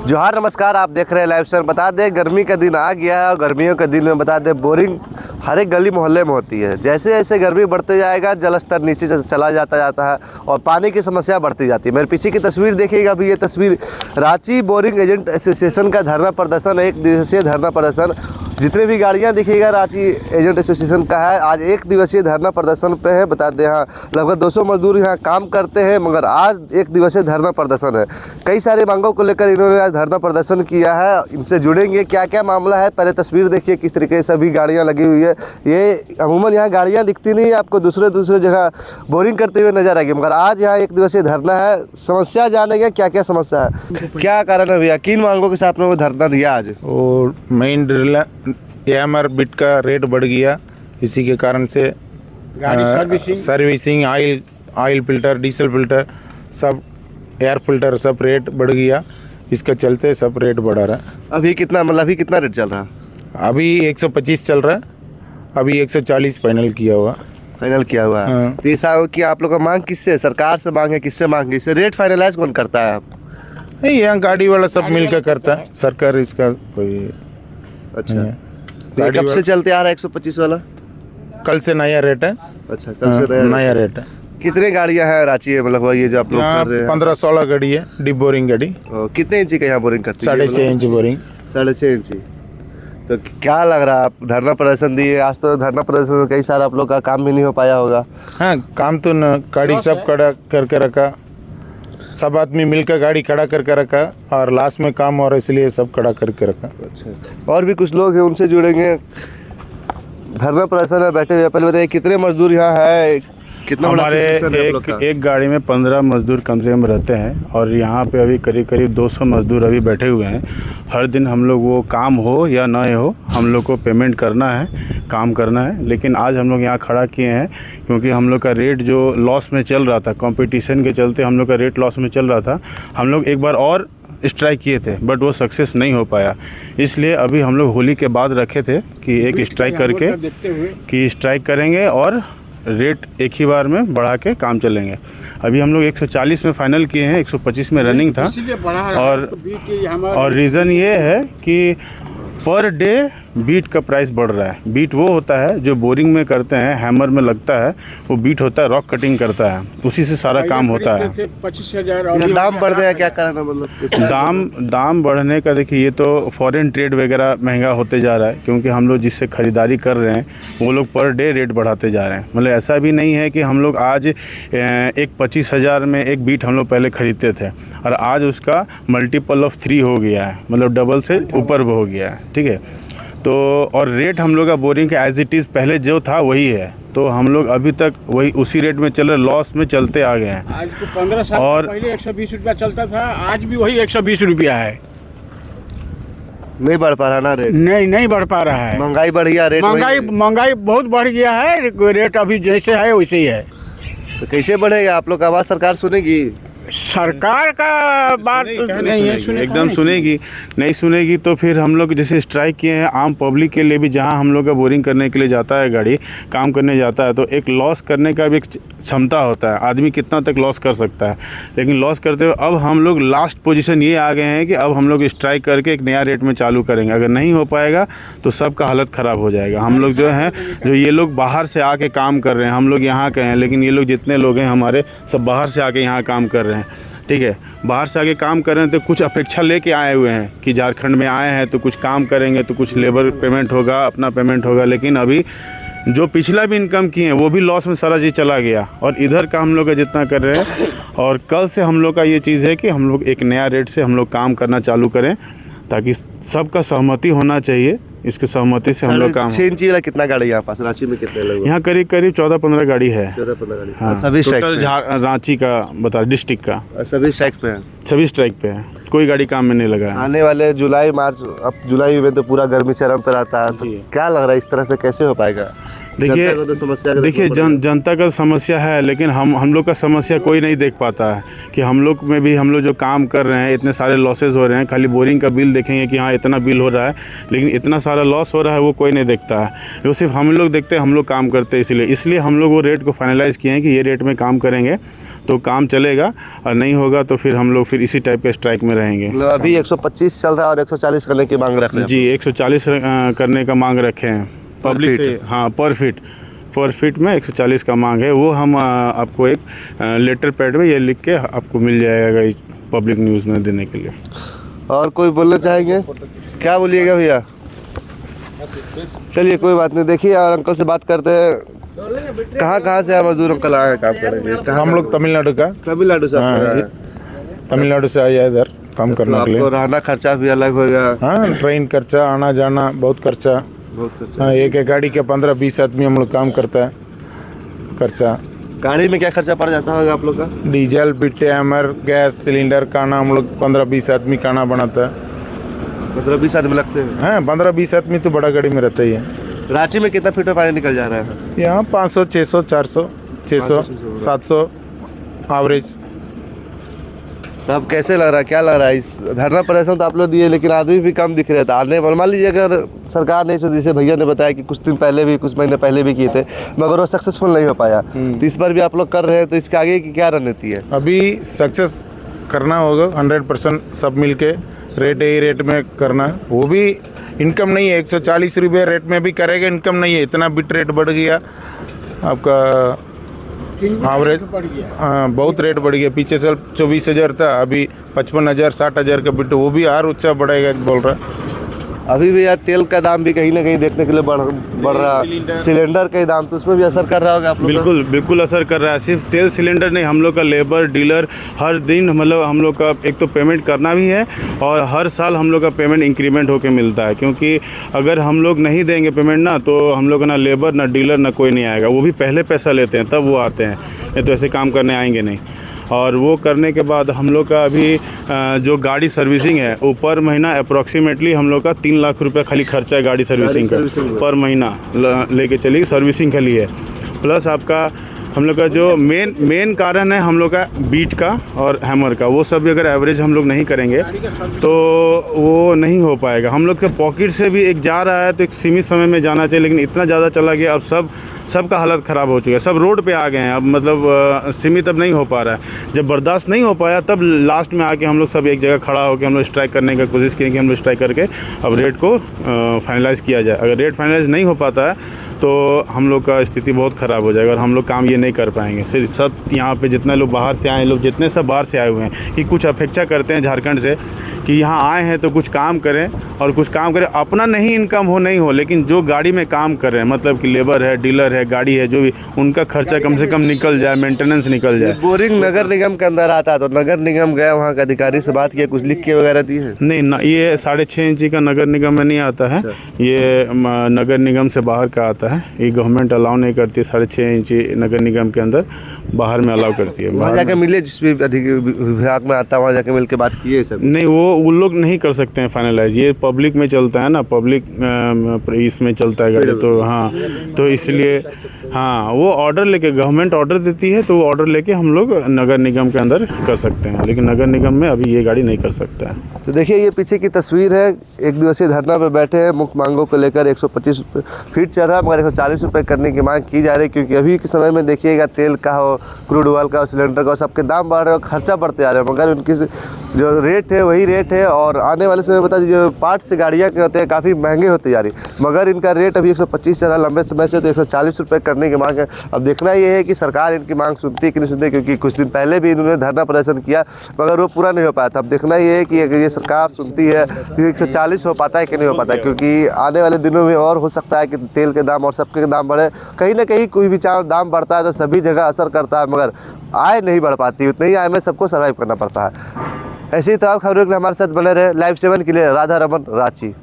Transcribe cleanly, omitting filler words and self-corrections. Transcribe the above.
जोहार नमस्कार, आप देख रहे हैं लाइव सर। बता दें गर्मी का दिन आ गया है और गर्मियों के दिन में बता दें बोरिंग हर एक गली मोहल्ले में होती है। जैसे जैसे गर्मी बढ़ते जाएगा जल स्तर नीचे चला जाता है और पानी की समस्या बढ़ती जाती है। मेरे पीछे की तस्वीर देखिएगा, अभी ये तस्वीर रांची बोरिंग एजेंट एसोसिएशन का धरना प्रदर्शन, एक दिवसीय धरना प्रदर्शन। जितने भी गाड़ियाँ दिखिएगा रांची एजेंट एसोसिएशन का है। आज एक दिवसीय धरना प्रदर्शन पे है। बता दें यहाँ लगभग 200 मजदूर यहाँ काम करते हैं, मगर आज एक दिवसीय धरना प्रदर्शन है। कई सारे मांगों को लेकर इन्होंने आज धरना प्रदर्शन किया है। इनसे जुड़ेंगे, क्या क्या मामला है। पहले तस्वीर देखिए किस तरीके से सभी गाड़ियाँ लगी हुई है। ये अमूमन यहाँ गाड़ियाँ दिखती नहीं है, आपको दूसरे जगह बोरिंग करते हुए नजर आएगी, मगर आज यहाँ एक दिवसीय धरना है। समस्या जानेंगे क्या क्या समस्या है, क्या कारण है भैया, किन मांगों के साथ में धरना दिया आज। और मेन AMR बिट का रेट बढ़ गया, इसी के कारण से servicing, oil filter, diesel filter, सब एयर फिल्टर सब रेट बढ़ गया। इसका चलते सब रेट बढ़ा रहा है। अभी कितना अभी कितना रेट चल रहा है? अभी 125 चल रहा है, अभी 140 फाइनल किया हुआ है। हाँ। तो ऐसा हो कि आप लोग का मांग किससे, सरकार से मांग है, किससे मांग है? इसे रेट फाइनलाइज कौन करता है? आप नहीं, यहाँ गाड़ी वाला सब मिलकर करता है, सरकार इसका कोई। अच्छा, तो कब से चलते आ रहा है 125 वाला? कल से नया रेट है। अच्छा, कल से नया रेट है। कितने गाड़ियां हैं रांची में, मतलब ये जो आप लोग कर रहे हैं? 15-16 गाड़ी है, डीप बोरिंग गाड़ी। कितने इंची का यहाँ बोरिंग करती है? 6.5 इंच बोरिंग। 6.5 इंची। तो क्या लग रहा है, आप धरना प्रदर्शन दिए आज, तो धरना प्रदर्शन में कई सारा आप लोग का काम भी नहीं हो पाया होगा। हाँ, काम तो न गाड़ी सब खड़ा करके रखा, सब आदमी मिलकर गाड़ी खड़ा करके रखा और लास्ट में काम और इसलिए सब खड़ा करके रखा। अच्छा, और भी कुछ लोग हैं, उनसे जुड़ेंगे। धरना प्रदर्शन में बैठे हुए, पहले बताइए कितने मजदूर यहाँ है, कितना बड़ा हमारे एक गाड़ी में 15 मजदूर कम से कम रहते हैं और यहाँ पे अभी करीब 200 मजदूर अभी बैठे हुए हैं। हर दिन हम लोग, वो काम हो या ना हो, हम लोग को पेमेंट करना है, काम करना है। लेकिन आज हम लोग यहाँ खड़ा किए हैं क्योंकि हम लोग का रेट जो लॉस में चल रहा था, कंपटीशन के चलते हम लोग का रेट लॉस में चल रहा था। हम लोग एक बार और स्ट्राइक किए थे बट वो सक्सेस नहीं हो पाया, इसलिए अभी हम लोग होली के बाद रखे थे कि एक स्ट्राइक करके कि स्ट्राइक करेंगे और रेट एक ही बार में बढ़ा के काम चलेंगे। अभी हम लोग 140 में फाइनल किए हैं, 125 में रनिंग था। और रीज़न ये है कि पर डे बीट का प्राइस बढ़ रहा है। बीट वो होता है जो बोरिंग में करते हैं, हैमर में लगता है, वो बीट होता है, रॉक कटिंग करता है, उसी से सारा काम होता है। 25,000 दाम बढ़ गया, क्या कारण है? मतलब दाम बढ़ने का देखिए, ये तो फॉरेन ट्रेड वगैरह महंगा होते जा रहा है क्योंकि हम लोग जिससे ख़रीदारी कर रहे हैं वो लोग पर डे रेट बढ़ाते जा रहे हैं। मतलब ऐसा भी नहीं है कि हम लोग आज एक 25,000 में एक बीट हम लोग पहले ख़रीदते थे और आज उसका मल्टीपल ऑफ 3 हो गया है, मतलब डबल से ऊपर हो गया है। ठीक है, तो और रेट हम लोग का बोरिंग का एज इट इज़ पहले जो था वही है, तो हम लोग अभी तक वही उसी रेट में चल रहे, लॉस में चलते आ गए हैं। आज तो 15 साल और पहले 120 रुपया चलता था, आज भी वही 120 रुपया है। नहीं बढ़ पा रहा ना रेट? नहीं बढ़ पा रहा है। महंगाई बढ़ गया, रेट महंगाई बहुत बढ़ गया है। रेट अभी जैसे है वैसे ही है। तो कैसे बढ़ेगा? आप लोग का आवाज़ सरकार सुनेगी? सरकार का बात नहीं है, एकदम सुनेगी। नहीं सुनेगी तो फिर हम लोग जैसे स्ट्राइक किए हैं आम पब्लिक के लिए भी, जहां हम लोग का बोरिंग करने के लिए जाता है गाड़ी, काम करने जाता है, तो एक लॉस करने का भी एक क्षमता होता है, आदमी कितना तक लॉस कर सकता है। लेकिन लॉस करते हुए अब हम लोग लास्ट पोजीशन ये आ गए हैं कि अब हम लोग स्ट्राइक करके एक नया रेट में चालू करेंगे। अगर नहीं हो पाएगा तो सबका हालत ख़राब हो जाएगा। हम लोग जो हैं, जो ये लोग बाहर से आके काम कर रहे हैं, हम लोग यहाँ के हैं, लेकिन ये लोग जितने लोग हैं हमारे सब बाहर से आके यहाँ काम कर रहे हैं। ठीक है, बाहर से आके काम कर रहे हैं तो कुछ अपेक्षा लेके आए हुए हैं कि झारखंड में आए हैं तो कुछ काम करेंगे, तो कुछ लेबर पेमेंट होगा, अपना पेमेंट होगा। लेकिन अभी जो पिछला भी इनकम किए हैं वो भी लॉस में सारा चीज़ चला गया और इधर का हम लोग का जितना कर रहे हैं। और कल से हम लोग का ये चीज़ है कि हम लोग एक नया रेट से हम लोग काम करना चालू करें, ताकि सबका सहमति होना चाहिए। इसके सहमति से हम लोग काम। 6 इंची वाला कितना गाड़ी यहाँ पास रांची में कितने लोग? यहाँ करीब 14-15 गाड़ी है। 14-15 गाड़ी। हाँ, सभी टोटल रांची का बता, डिस्ट्रिक्ट का सभी स्ट्राइक पे हैं। सभी स्ट्राइक पे है, कोई गाड़ी काम में नहीं लगा है। आने वाले जुलाई मार्च, अब जुलाई में तो पूरा गर्मी चरम पर आता है, तो क्या लग रहा है इस तरह से कैसे हो पाएगा? देखिए जनता का समस्या है, लेकिन हम लोग का समस्या कोई नहीं देख पाता है कि हम लोग में भी, हम लोग जो काम कर रहे हैं, इतने सारे लॉसेज हो रहे हैं। खाली बोरिंग का बिल देखेंगे कि हाँ इतना बिल हो रहा है, लेकिन इतना सारा लॉस हो रहा है वो कोई नहीं देखता है, वो सिर्फ हम लोग देखते हैं, हम लोग काम करते हैं। इसलिए हम लोग वो रेट को फाइनलाइज़ किए हैं कि ये रेट में काम करेंगे तो काम चलेगा, और नहीं होगा तो फिर हम लोग फिर इसी टाइप के स्ट्राइक में रहेंगे। मतलब अभी 125 चल रहा है और 140 करने की मांग रख रहे हैं जी, 140 करने का मांग रखे हैं पब्लिक से। हाँ, पर फीट में 140 का मांग है। वो हम आपको एक लेटर पैड में ये लिख के आपको मिल जाएगा पब्लिक न्यूज़ में देने के लिए। और कोई बोलना चाहेंगे? क्या बोलिएगा भैया? चलिए कोई बात नहीं, देखिए और अंकल से बात करते हैं। कहाँ से मजदूर अंकल आए काम करेंगे? हम लोग तमिलनाडु का, तमिलनाडु से हाँ, आए हैं। तमिलनाडु से आया इधर काम करने के लिए। आपको रहना खर्चा भी अलग होगा। हाँ, ट्रेन खर्चा, आना जाना बहुत खर्चा। हाँ, एक गाड़ी के 15-20 आदमी हम लोग काम करता है खर्चा। गाड़ी में क्या खर्चा पड़ जाता होगा आप लोग का? डीजल, बिट्टे, हैमर, गैस सिलेंडर, खाना हम लोग 15-20 आदमी खाना बनाता है। 15-20 आदमी लगते हैं। हाँ, 15-20 आदमी तो बड़ा गाड़ी में रहता ही है। रांची में कितना फीट में पानी निकल जा रहा है? यहाँ 500, 600, 400, 600, 700 एवरेज। तो अब कैसे लग रहा है, क्या लग रहा है? इस धरना प्रदर्शन तो आप लोग दिए लेकिन आदमी भी कम दिख रहे थे आने पर। मान लीजिए अगर सरकार ने, जैसे भैया ने बताया कि कुछ दिन पहले भी, कुछ महीने पहले भी किए थे मगर वो सक्सेसफुल नहीं हो पाया, तो इस बार भी आप लोग कर रहे हैं, तो इसके आगे की क्या रणनीति है? अभी सक्सेस करना होगा 100%, सब मिल के रेट में करना। वो भी इनकम नहीं है, 140 रुपये रेट में भी करेगा, इनकम नहीं है। इतना बिट रेट बढ़ गया आपका एवरेज। हाँ, बहुत रेट बढ़ गया। पीछे साल 24,000 था, अभी 55,000, 60,000 का बिट, वो भी और ऊंचा बढ़ेगा बोल रहा। अभी भी यार तेल का दाम भी कहीं ना कहीं देखने के लिए बढ़ रहा, सिलेंडर का दाम, तो उसमें भी असर कर रहा होगा आप लोग? बिल्कुल असर कर रहा है। सिर्फ तेल सिलेंडर नहीं, हम लोग का लेबर, डीलर, हर दिन मतलब हम लोग का एक तो पेमेंट करना भी है, और हर साल हम लोग का पेमेंट इंक्रीमेंट होके मिलता है। क्योंकि अगर हम लोग नहीं देंगे पेमेंट ना, तो हम लोग का ना लेबर, ना डीलर, ना कोई नहीं आएगा। वो भी पहले पैसा लेते हैं तब वो आते हैं, नहीं तो ऐसे काम करने आएंगे नहीं। और वो करने के बाद हम लोग का अभी जो गाड़ी सर्विसिंग है, वो पर महीना अप्रॉक्सीमेटली हम लोग का 3 लाख रुपया खाली खर्चा है गाड़ी सर्विसिंग का पर महीना लेके चलिए, सर्विसिंग के लिए। प्लस आपका हम लोग का जो मेन कारण है हम लोग का बीट का और हैमर का, वो सब भी अगर एवरेज हम लोग नहीं करेंगे तो वो नहीं हो पाएगा। हम लोग के पॉकेट से भी एक जा रहा है तो एक सीमित समय में जाना चाहिए, लेकिन इतना ज़्यादा चला गया, अब सबका हालत ख़राब हो चुका है। सब रोड पे आ गए हैं अब, मतलब सीमित अब नहीं हो पा रहा है। जब बर्दाश्त नहीं हो पाया तब लास्ट में आके हम लोग सब एक जगह खड़ा होकर हम लोग स्ट्राइक करने का कोशिश किए कि हम लोग स्ट्राइक करके अब रेट को फाइनलाइज़ किया जाए। अगर रेट फाइनलाइज़ नहीं हो पाता है तो हम लोग का स्थिति बहुत ख़राब हो जाएगा और हम लोग काम ये नहीं कर पाएंगे। सिर्फ सब यहाँ पे जितने लोग बाहर से आए, लोग जितने सब बाहर से आए हुए हैं कि कुछ अपेक्षा करते हैं झारखंड से कि यहाँ आए हैं तो कुछ काम करें, और कुछ काम करें, अपना नहीं इनकम हो नहीं हो, लेकिन जो गाड़ी में काम कर रहे हैं, मतलब कि लेबर है, डीलर है, गाड़ी है, जो भी, उनका खर्चा कम से कम निकल जाए, मेंटेनेंस निकल जाए। बोरिंग नगर निगम के अंदर आता है, तो नगर निगम गया, वहाँ के अधिकारी से बात किया, कुछ लिख के वगैरह दी है? नहीं ना, ये 6.5 इंची का नगर निगम में नहीं आता है, ये नगर निगम से बाहर का आता है। ये गवर्नमेंट अलाउ नहीं करती है, 6.5 इंची नगर निगम के अंदर, बाहर में अलाउ करती है। वहाँ जाके मिले, जिस भी विभाग में आता है वहाँ जाके मिल के बात किए सब? नहीं, वो लोग नहीं कर सकते हैं फाइनलाइज, ये पब्लिक में चलता है ना, पब्लिक इसमें चलता है गाड़ी, तो हाँ, तो इसलिए हाँ, वो ऑर्डर लेके, गवर्नमेंट ऑर्डर देती है तो वो ऑर्डर लेके हम लोग नगर निगम के अंदर कर सकते हैं, लेकिन नगर निगम में अभी ये गाड़ी नहीं कर सकता है। तो देखिए ये पीछे की तस्वीर है, एक दिवसीय धरना पे बैठे हैं, मुख्य मांगों को लेकर 125 फीट चल रहा है, मगर 140 रुपये करने की मांग की जा रही है। क्योंकि अभी के समय में देखिएगा तेल का हो, क्रूड ऑयल का हो, सिलेंडर का हो, सबके दाम बढ़ रहे हैं, खर्चा बढ़ते आ रहे हैं, मगर उनकी जो रेट है वही रेट है। और आने वाले समय बता दीजिए, पार्ट से गाड़ियाँ के होते हैं काफ़ी महंगे होते जा रही, मगर इनका रेट अभी 125 चल रहा है लंबे समय से, तो 140 रुपये करने की मांग है। अब देखना ये है कि सरकार इनकी मांग सुनती है कि नहीं सुनती, क्योंकि कुछ दिन पहले भी इन्होंने धरना प्रदर्शन किया मगर वो पूरा नहीं हो पाया था। अब देखना ये है कि ये सरकार सुनती है कि 140 हो पाता है कि नहीं हो पाता है, क्योंकि आने वाले दिनों में और हो सकता है कि तेल के दाम और सबके दाम बढ़े। कहीं ना कहीं कोई भी दाम बढ़ता है तो सभी जगह असर करता है, मगर आय नहीं बढ़ पाती, उतनी ही आय में सबको सर्वाइव करना पड़ता है। ऐसी ही तमाम खबरों के लिए हमारे साथ बने रहे। लाइव 7 के लिए राधा रमन, रांची।